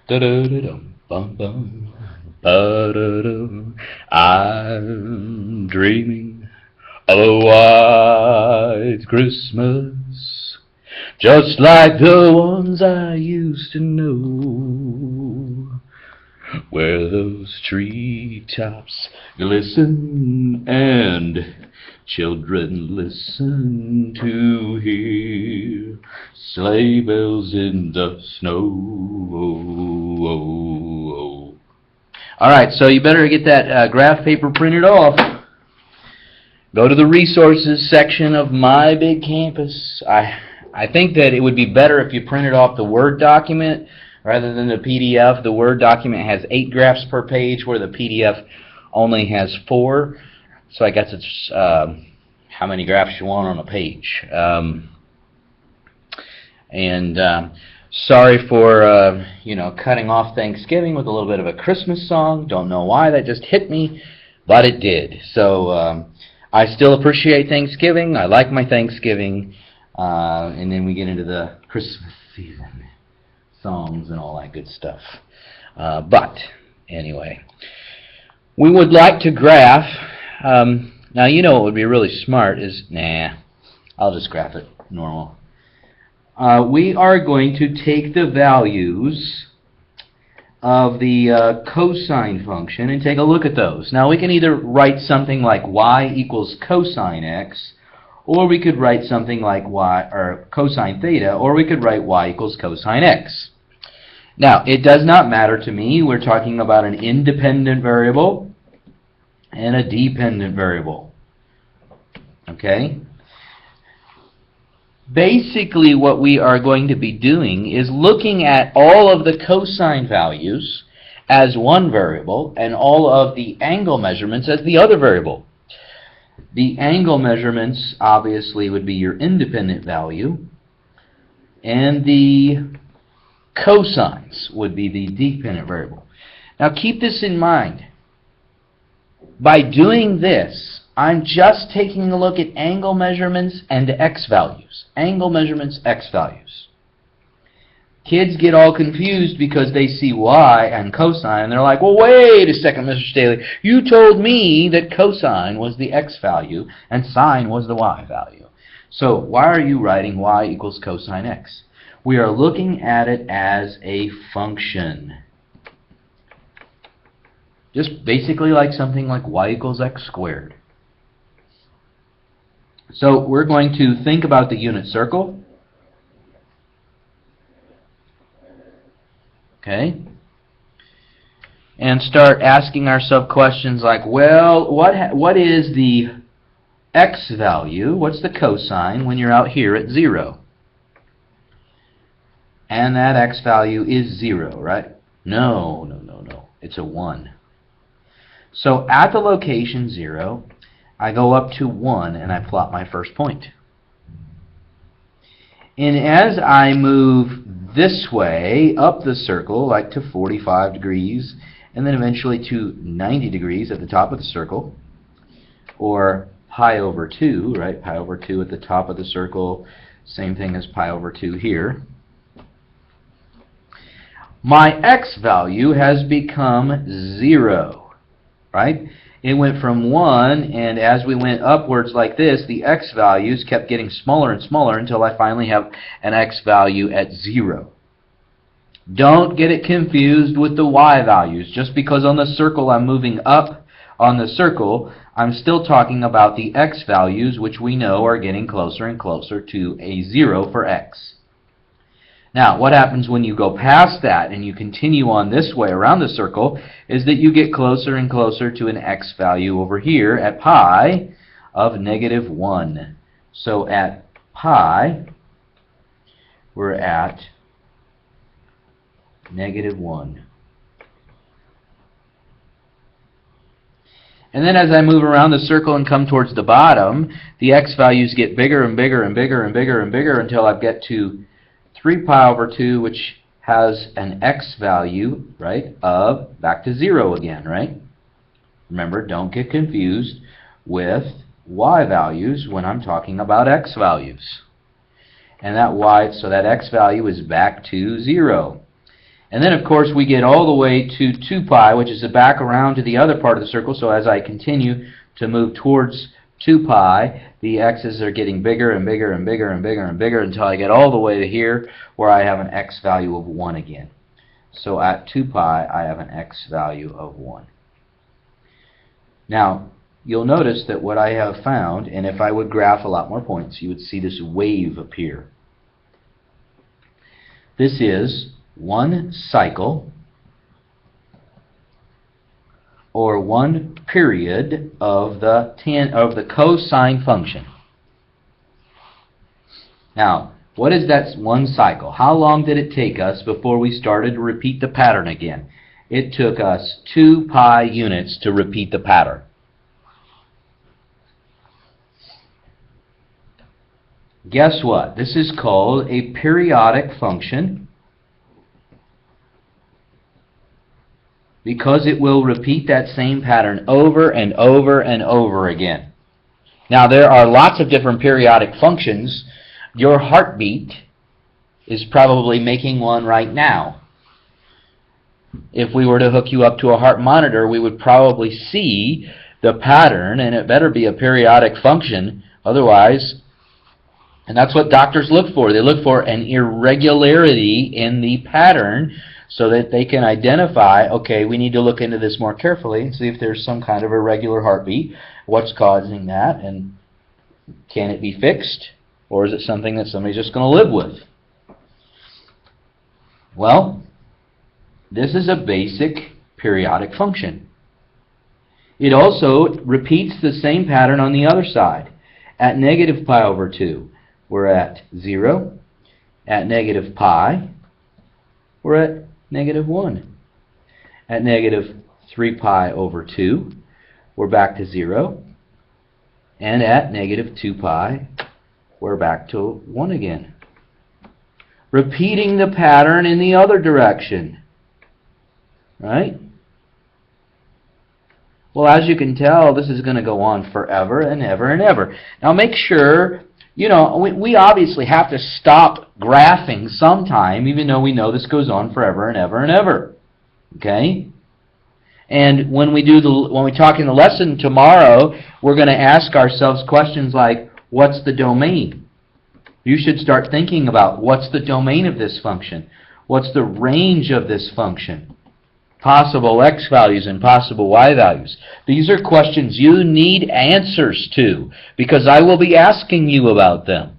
Da-da-da-dum-bum-bum. Ba-da-dum. I'm dreaming of a white Christmas, just like the ones I used to know, where those treetops glisten and children listen to hear sleigh bells in the snow. All right, so you better get that graph paper printed off. Go to the resources section of My Big Campus. I think that it would be better if you printed off the Word document rather than the PDF. The Word document has 8 graphs per page, where the PDF only has 4. So I guess it's how many graphs you want on a page. Sorry for cutting off Thanksgiving with a little bit of a Christmas song. Don't know why that just hit me, but it did. So I still appreciate Thanksgiving. I like my Thanksgiving. And then we get into the Christmas season songs and all that good stuff. But anyway, we would like to graph. Now, you know what would be really smart is, I'll just graph it normal. We are going to take the values of the cosine function and take a look at those. Now, we can either write something like y equals cosine x, or we could write something like cosine theta, or we could write y equals cosine x. Now, it does not matter to me. We're talking about an independent variable and a dependent variable. Okay? Basically, what we are going to be doing is looking at all of the cosine values as one variable and all of the angle measurements as the other variable. The angle measurements obviously would be your independent value, and the cosines would be the dependent variable. Now keep this in mind. By doing this, I'm just taking a look at angle measurements and x values. Angle measurements, x values. Kids get all confused because they see y and cosine, and they're like, well, wait a second, Mr. Staley. You told me that cosine was the x value and sine was the y value. So why are you writing y equals cosine x? We are looking at it as a function. Just basically like something like y equals x squared. So we're going to think about the unit circle. Okay? And start asking ourselves questions like, well, what is the x value? What's the cosine when you're out here at 0? And that x value is 0, right? No. It's a 1. So at the location 0, I go up to 1 and I plot my first point. And as I move this way up the circle, like to 45 degrees, and then eventually to 90 degrees at the top of the circle, or pi over 2, right? Pi over 2 at the top of the circle, same thing as pi over 2 here. My x value has become 0, right? It went from 1, and as we went upwards like this, the x values kept getting smaller and smaller until I finally have an x value at 0. Don't get it confused with the y values. Just because on the circle I'm moving up on the circle, I'm still talking about the x values, which we know are getting closer and closer to a 0 for x. Now, what happens when you go past that and you continue on this way around the circle is that you get closer and closer to an x value over here at pi of -1. So at pi, we're at -1. And then as I move around the circle and come towards the bottom, the x values get bigger and bigger and bigger and bigger and bigger until I get to 3 pi over 2, which has an x value, right, of back to 0 again, right? Remember, don't get confused with y values when I'm talking about x values. And that y, so that x value is back to 0. And then, of course, we get all the way to 2 pi, which is back around to the other part of the circle. So as I continue to move towards 2 pi, the x's are getting bigger and bigger and bigger and bigger and bigger until I get all the way to here where I have an x value of 1 again. So at 2 pi, I have an x value of 1. Now, you'll notice that what I have found, and if I would graph a lot more points, you would see this wave appear. This is one cycle or one period of the cosine function. Now, what is that one cycle? How long did it take us before we started to repeat the pattern again? It took us 2 pi units to repeat the pattern. Guess what? This is called a periodic function because it will repeat that same pattern over and over and over again. Now, there are lots of different periodic functions. Your heartbeat is probably making one right now. If we were to hook you up to a heart monitor, we would probably see the pattern, and it better be a periodic function. Otherwise, and that's what doctors look for. They look for an irregularity in the pattern so that they can identify, okay, we need to look into this more carefully and see if there's some kind of irregular heartbeat. What's causing that, and can it be fixed, or is it something that somebody's just going to live with? Well, this is a basic periodic function. It also repeats the same pattern on the other side. At negative pi over 2, we're at 0. At negative pi, we're at negative 1. At negative 3 pi over 2, we're back to 0. And at negative 2 pi, we're back to 1 again. Repeating the pattern in the other direction. Right? Well, as you can tell, this is going to go on forever and ever and ever. Now make sure, you know, we obviously have to stop graphing sometime, even though we know this goes on forever and ever and ever. Okay? And when we talk in the lesson tomorrow, we're going to ask ourselves questions like, what's the domain? You should start thinking about what's the domain of this function? What's the range of this function? Possible x values and possible y values. These are questions you need answers to because I will be asking you about them.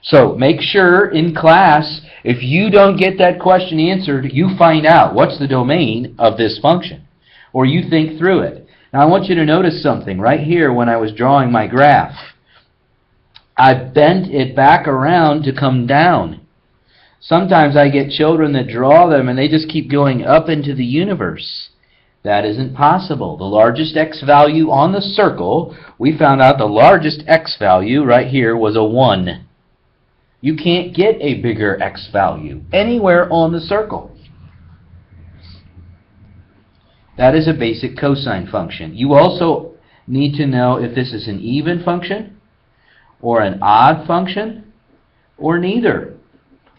So make sure in class, if you don't get that question answered, you find out what's the domain of this function, or you think through it. Now I want you to notice something right here when I was drawing my graph. I bent it back around to come down. Sometimes I get children that draw them and they just keep going up into the universe. That isn't possible. The largest x value on the circle, we found out the largest x value right here was a 1. You can't get a bigger x value anywhere on the circle. That is a basic cosine function. You also need to know if this is an even function or an odd function or neither.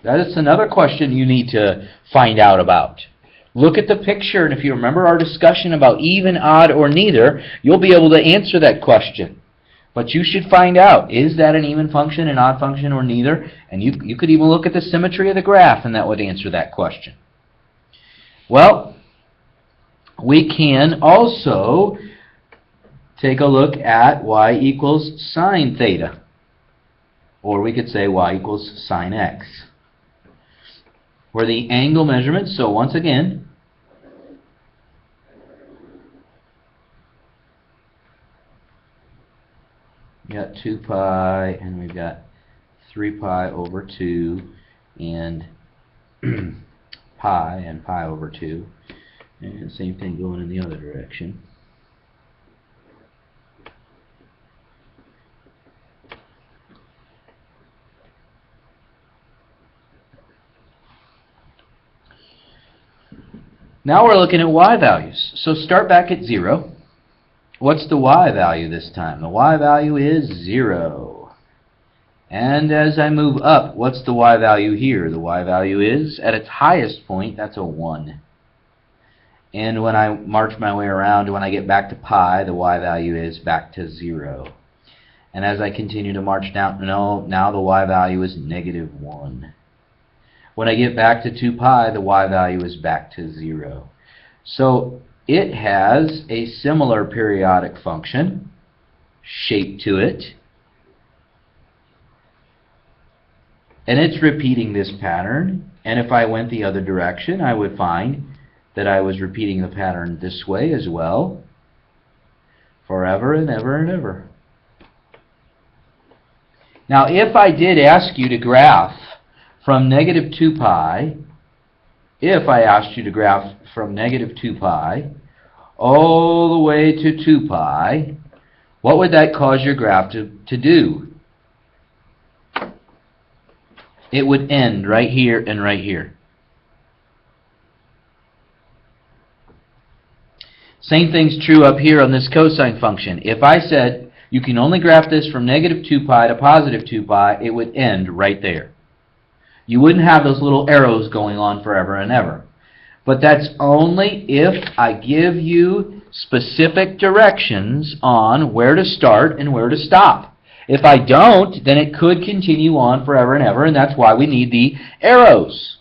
That is another question you need to find out about. Look at the picture, and if you remember our discussion about even, odd, or neither, you'll be able to answer that question. But you should find out, is that an even function, an odd function, or neither? And you could even look at the symmetry of the graph, and that would answer that question. Well, we can also take a look at y equals sine theta. Or we could say y equals sine x. Where the angle measurement, so once again, we got 2 pi, and we've got 3 pi over 2, and pi, and pi over 2. And same thing going in the other direction. Now we're looking at y values. So start back at 0. What's the y value this time? The y value is 0. And as I move up, what's the y value here? The y value is, at its highest point, that's a 1. And when I march my way around, when I get back to pi, the y value is back to 0. And as I continue to march down, now the y value is negative 1. When I get back to 2 pi, the y value is back to 0. So it has a similar periodic function, shape to it, and it's repeating this pattern. And if I went the other direction, I would find that I was repeating the pattern this way as well, forever and ever and ever. Now, if I did ask you to graph from negative 2 pi, if I asked you to graph from negative 2 pi all the way to 2 pi, what would that cause your graph to do? It would end right here and right here. Same thing's true up here on this cosine function. If I said you can only graph this from negative 2 pi to positive 2 pi, it would end right there. You wouldn't have those little arrows going on forever and ever. But that's only if I give you specific directions on where to start and where to stop. If I don't, then it could continue on forever and ever, and that's why we need the arrows.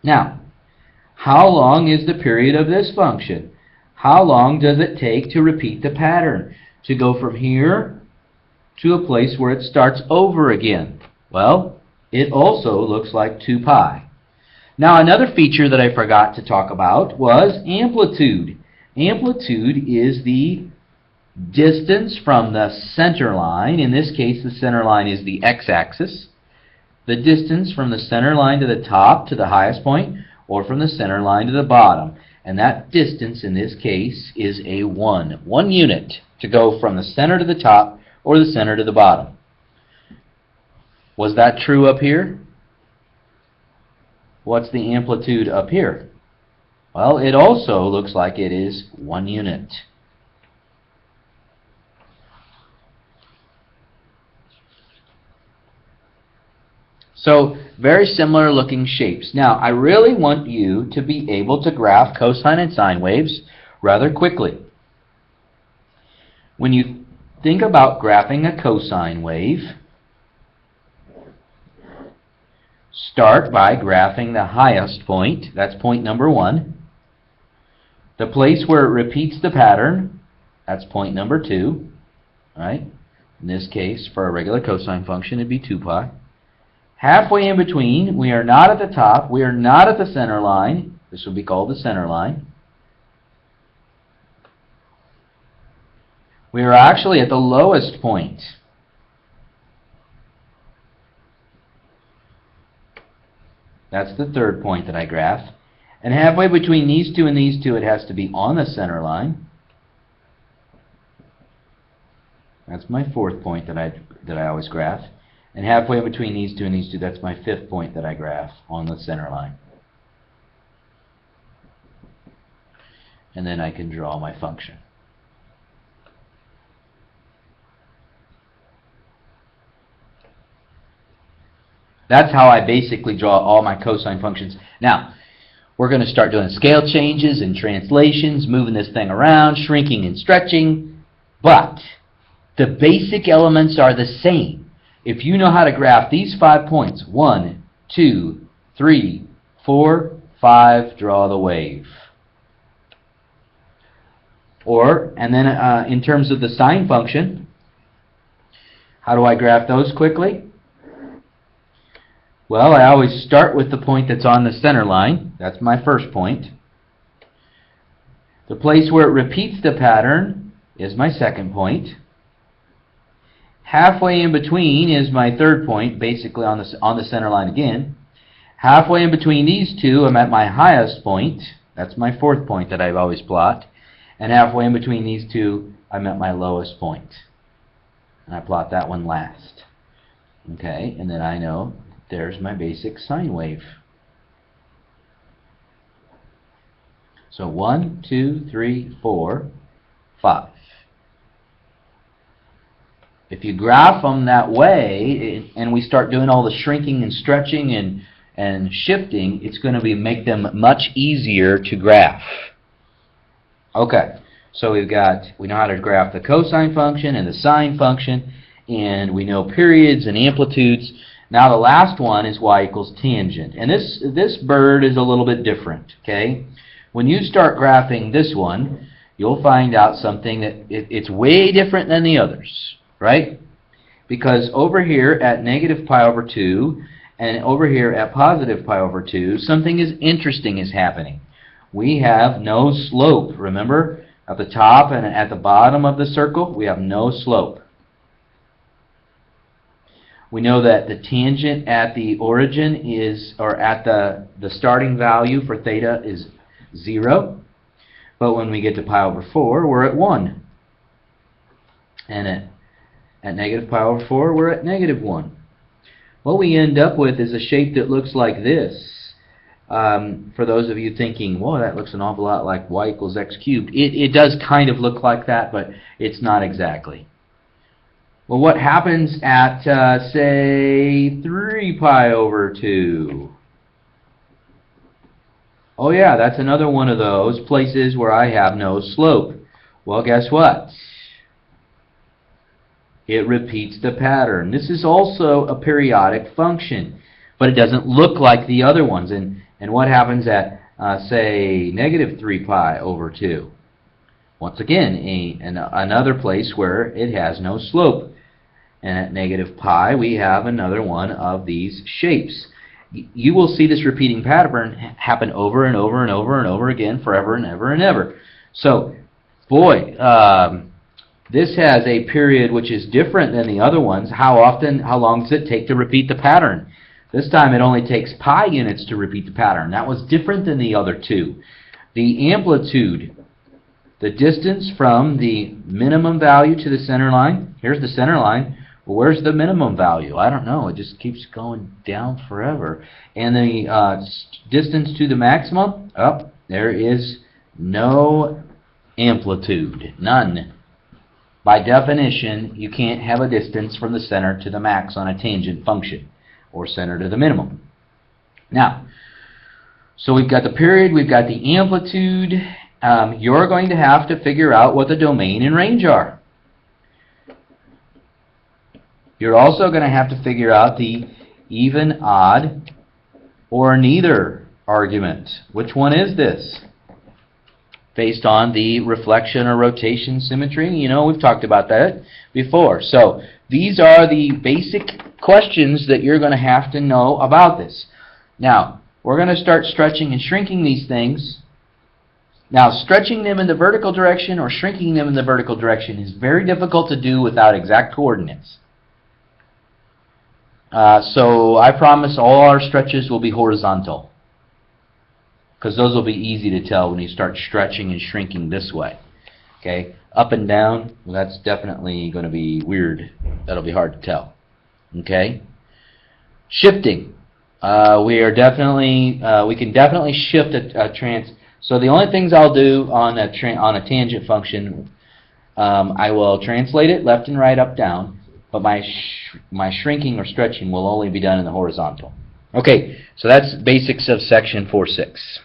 Now, how long is the period of this function? How long does it take to repeat the pattern? To go from here to a place where it starts over again? Well, it also looks like 2 pi. Now, another feature that I forgot to talk about was amplitude. Amplitude is the distance from the center line. In this case, the center line is the x-axis. The distance from the center line to the top to the highest point, or from the center line to the bottom. And that distance in this case is a 1. 1 unit to go from the center to the top or the center to the bottom. Was that true up here? What's the amplitude up here? Well, it also looks like it is 1 unit. So, very similar looking shapes. Now, I really want you to be able to graph cosine and sine waves rather quickly. When you think about graphing a cosine wave, start by graphing the highest point. That's point number 1. The place where it repeats the pattern, that's point number 2. Right? In this case, for a regular cosine function, it'd be 2 pi. Halfway in between, we are not at the top, we are not at the center line. This would be called the center line. We are actually at the lowest point. That's the third point that I graph. And halfway between these two and these two, it has to be on the center line. That's my fourth point that I always graph. And halfway between these two and these two, that's my fifth point that I graph on the center line. And then I can draw my function. That's how I basically draw all my cosine functions. Now, we're going to start doing scale changes and translations, moving this thing around, shrinking and stretching. But the basic elements are the same. If you know how to graph these 5 points, 1, 2, 3, 4, 5, draw the wave. And then in terms of the sine function, how do I graph those quickly? Well, I always start with the point that's on the center line. That's my first point. The place where it repeats the pattern is my second point. Halfway in between is my third point, basically on the center line again. Halfway in between these two, I'm at my highest point. That's my fourth point that I've always plot. And halfway in between these two, I'm at my lowest point. And I plot that one last. Okay, and then I know there's my basic sine wave. So 1, 2, 3, 4, 5. If you graph them that way, and we start doing all the shrinking and stretching and shifting, it's going to make them much easier to graph. Okay, so we know how to graph the cosine function and the sine function, and we know periods and amplitudes. Now the last one is y equals tangent, and this bird is a little bit different. Okay, when you start graphing this one, you'll find out something that it's way different than the others, right? Because over here at negative pi over 2 and over here at positive pi over 2, something interesting is happening. We have no slope. Remember, at the top and at the bottom of the circle, we have no slope. We know that the tangent at the origin or at the starting value for theta is 0. But when we get to pi over 4, we're at 1. And at negative pi over 4, we're at negative 1. What we end up with is a shape that looks like this. For those of you thinking, whoa, that looks an awful lot like y equals x cubed. It does kind of look like that, but it's not exactly. Well, what happens at, say, 3 pi over 2? Oh yeah, that's another one of those places where I have no slope. Well, guess what? It repeats the pattern. This is also a periodic function, but it doesn't look like the other ones. And what happens at, say, negative 3 pi over 2? Once again, another place where it has no slope. And at negative pi, we have another one of these shapes. You will see this repeating pattern happen over and over and over and over again, forever and ever and ever. So, boy, this has a period which is different than the other ones. How long does it take to repeat the pattern? This time it only takes pi units to repeat the pattern. That was different than the other two. The amplitude, the distance from the minimum value to the center line, here's the center line. Well, where's the minimum value? I don't know. It just keeps going down forever. And the distance to the maximum, there is no amplitude. None. By definition, you can't have a distance from the center to the max on a tangent function, or center to the minimum. Now, so we've got the period, we've got the amplitude. You're going to have to figure out what the domain and range are. You're also going to have to figure out the even, odd, or neither argument. Which one is this? Based on the reflection or rotation symmetry. You know, we've talked about that before. So these are the basic questions that you're going to have to know about this. Now, we're going to start stretching and shrinking these things. Now, stretching them in the vertical direction or shrinking them in the vertical direction is very difficult to do without exact coordinates. So I promise all our stretches will be horizontal, because those will be easy to tell when you start stretching and shrinking this way. Okay, up and down, well, that's definitely going to be weird. That'll be hard to tell. Okay, shifting. We can definitely shift a So the only things I'll do on a tangent function, I will translate it left and right, up, down. But my shrinking or stretching will only be done in the horizontal. Okay, so that's basics of section 4.6.